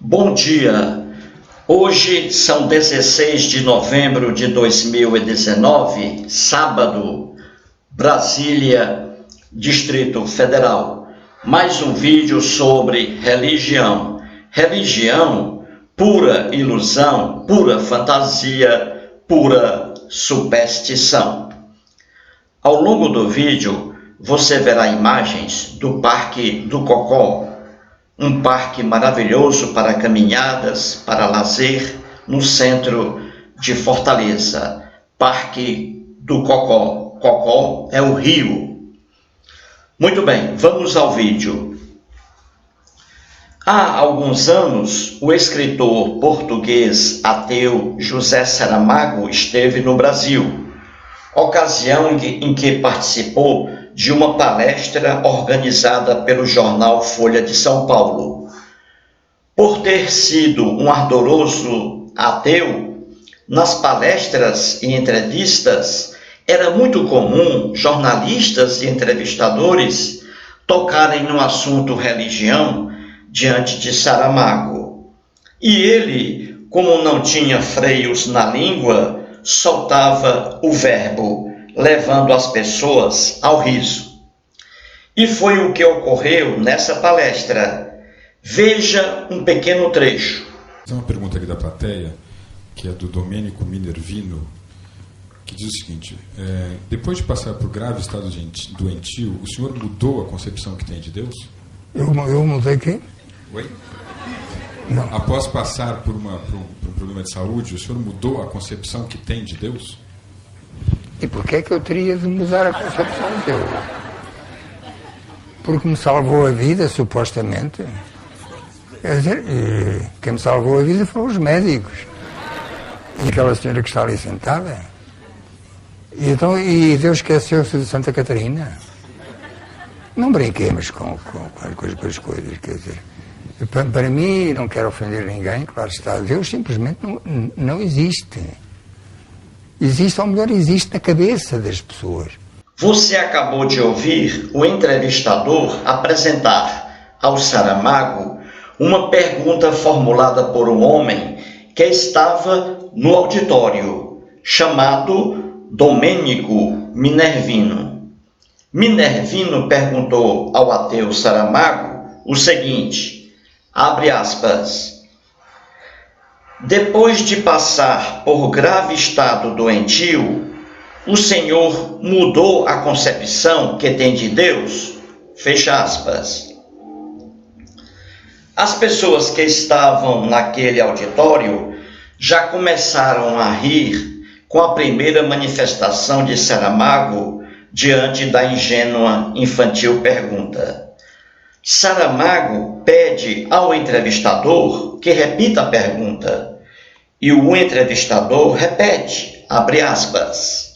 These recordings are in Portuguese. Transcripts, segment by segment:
Bom dia, hoje são 16 de novembro de 2019, sábado, Brasília, Distrito Federal. Mais um vídeo sobre religião. Religião, pura ilusão, pura fantasia, pura superstição. Ao longo do vídeo, você verá imagens do Parque do Cocó, um parque maravilhoso para caminhadas, para lazer, no centro de Fortaleza. Parque do Cocó. Cocó é o rio. Muito bem, vamos ao vídeo. Há alguns anos, o escritor português ateu José Saramago esteve no Brasil, ocasião em que participou de uma palestra organizada pelo jornal Folha de São Paulo. Por ter sido um ardoroso ateu, nas palestras e entrevistas era muito comum jornalistas e entrevistadores tocarem no assunto religião diante de Saramago. E ele, como não tinha freios na língua, soltava o verbo, levando as pessoas ao riso. E foi o que ocorreu nessa palestra. Veja um pequeno trecho. Tem uma pergunta aqui da plateia, que é do Domênico Minervino, que diz o seguinte: depois de passar por grave estado doentio, o senhor mudou a concepção que tem de Deus? Eu mudei quem? Oi? Não. Após passar por um problema de saúde, o senhor mudou a concepção que tem de Deus? E porquê é que eu teria de mudar a concepção de Deus? Porque me salvou a vida, supostamente. Quer dizer, quem me salvou a vida foram os médicos. E aquela senhora que está ali sentada. E Deus esqueceu-se de Santa Catarina. Não brinquemos com as coisas, quer dizer. Para mim, não quero ofender ninguém, claro está, Deus simplesmente não existe. Existe, ou melhor, existe na cabeça das pessoas. Você acabou de ouvir o entrevistador apresentar ao Saramago uma pergunta formulada por um homem que estava no auditório, chamado Domênico Minervino. Minervino perguntou ao ateu Saramago o seguinte, abre aspas: depois de passar por grave estado doentio, o Senhor mudou a concepção que tem de Deus? Fecha aspas. As pessoas que estavam naquele auditório já começaram a rir com a primeira manifestação de Saramago diante da ingênua infantil pergunta. Saramago pede ao entrevistador que repita a pergunta, e o entrevistador repete, abre aspas.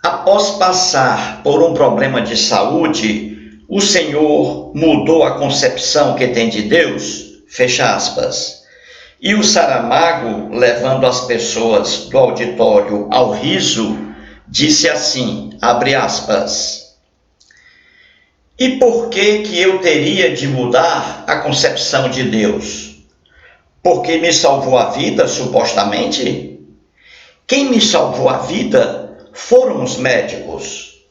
Após passar por um problema de saúde, o Senhor mudou a concepção que tem de Deus, fecha aspas. E o Saramago, levando as pessoas do auditório ao riso, disse assim, abre aspas. E por que eu teria de mudar a concepção de Deus? Porque me salvou a vida, supostamente? Quem me salvou a vida foram os médicos.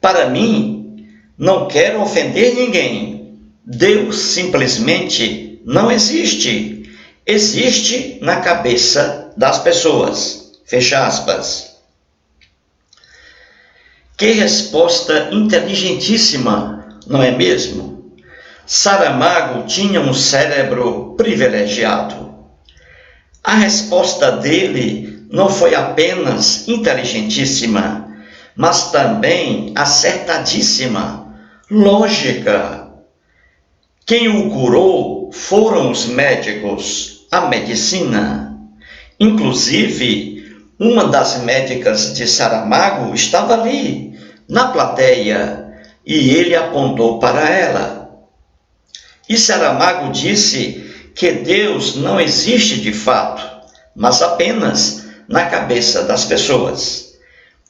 Para mim, não quero ofender ninguém. Deus simplesmente não existe. Existe na cabeça das pessoas. Fecha aspas. Que resposta inteligentíssima, não é mesmo? Saramago tinha um cérebro privilegiado. A resposta dele não foi apenas inteligentíssima, mas também acertadíssima, lógica. Quem o curou foram os médicos, a medicina. Inclusive, uma das médicas de Saramago estava ali, na plateia, e ele apontou para ela. E Saramago disse que Deus não existe de fato, mas apenas na cabeça das pessoas.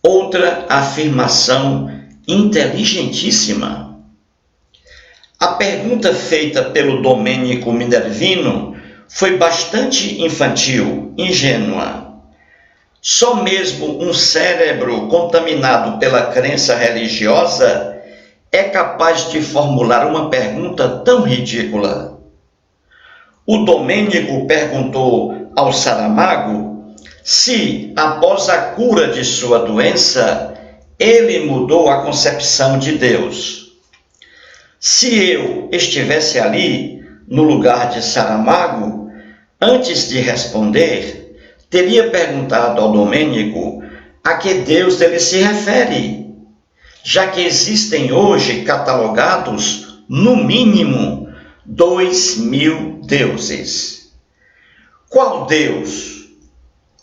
Outra afirmação inteligentíssima. A pergunta feita pelo Domênico Minervino foi bastante infantil, ingênua. Só mesmo um cérebro contaminado pela crença religiosa é capaz de formular uma pergunta tão ridícula. O Domênico perguntou ao Saramago se, após a cura de sua doença, ele mudou a concepção de Deus. Se eu estivesse ali, no lugar de Saramago, antes de responder, teria perguntado ao Domênico a que Deus ele se refere, já que existem hoje catalogados, no mínimo, 2.000 deuses. Qual Deus?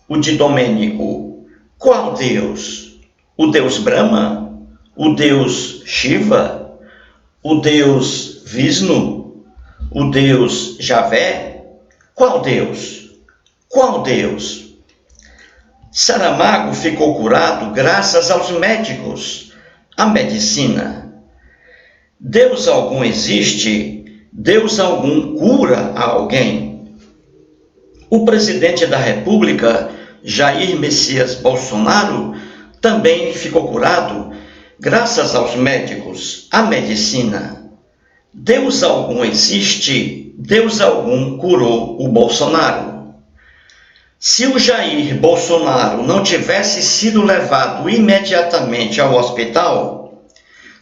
O de Domênico. Qual Deus? O Deus Brahma? O Deus Shiva? O Deus Vishnu? O Deus Javé? Qual Deus? Qual Deus? Saramago ficou curado graças aos médicos, à medicina. Deus algum existe? Deus algum cura a alguém? O presidente da República, Jair Messias Bolsonaro, também ficou curado graças aos médicos, à medicina. Deus algum existe? Deus algum curou o Bolsonaro? Se o Jair Bolsonaro não tivesse sido levado imediatamente ao hospital,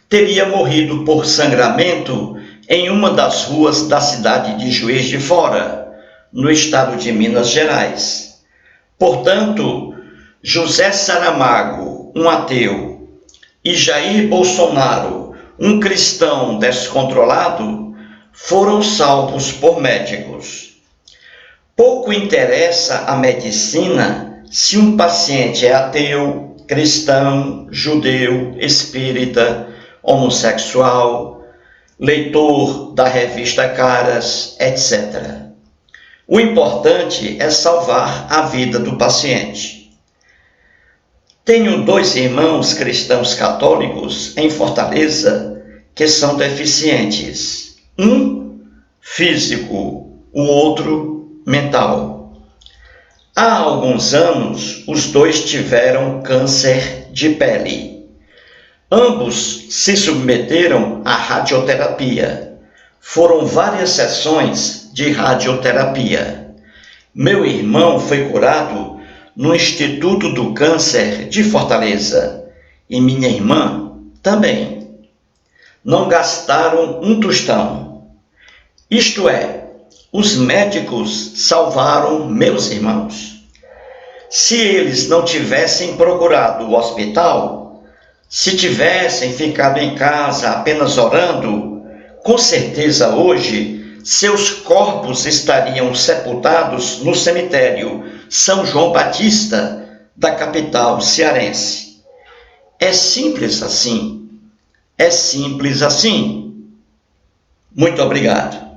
teria morrido por sangramento em uma das ruas da cidade de Juiz de Fora, no estado de Minas Gerais. Portanto, José Saramago, um ateu, e Jair Bolsonaro, um cristão descontrolado, foram salvos por médicos. Pouco interessa a medicina se um paciente é ateu, cristão, judeu, espírita, homossexual, leitor da revista Caras, etc. O importante é salvar a vida do paciente. Tenho 2 irmãos cristãos católicos em Fortaleza que são deficientes. Um físico, o outro mental. Há alguns anos, os 2 tiveram câncer de pele. Ambos se submeteram à radioterapia. Foram várias sessões de radioterapia. Meu irmão foi curado no Instituto do Câncer de Fortaleza e minha irmã também. Não gastaram um tostão. Isto é, os médicos salvaram meus irmãos. Se eles não tivessem procurado o hospital, se tivessem ficado em casa apenas orando, com certeza hoje seus corpos estariam sepultados no cemitério São João Batista, da capital cearense. É simples assim. É simples assim. Muito obrigado.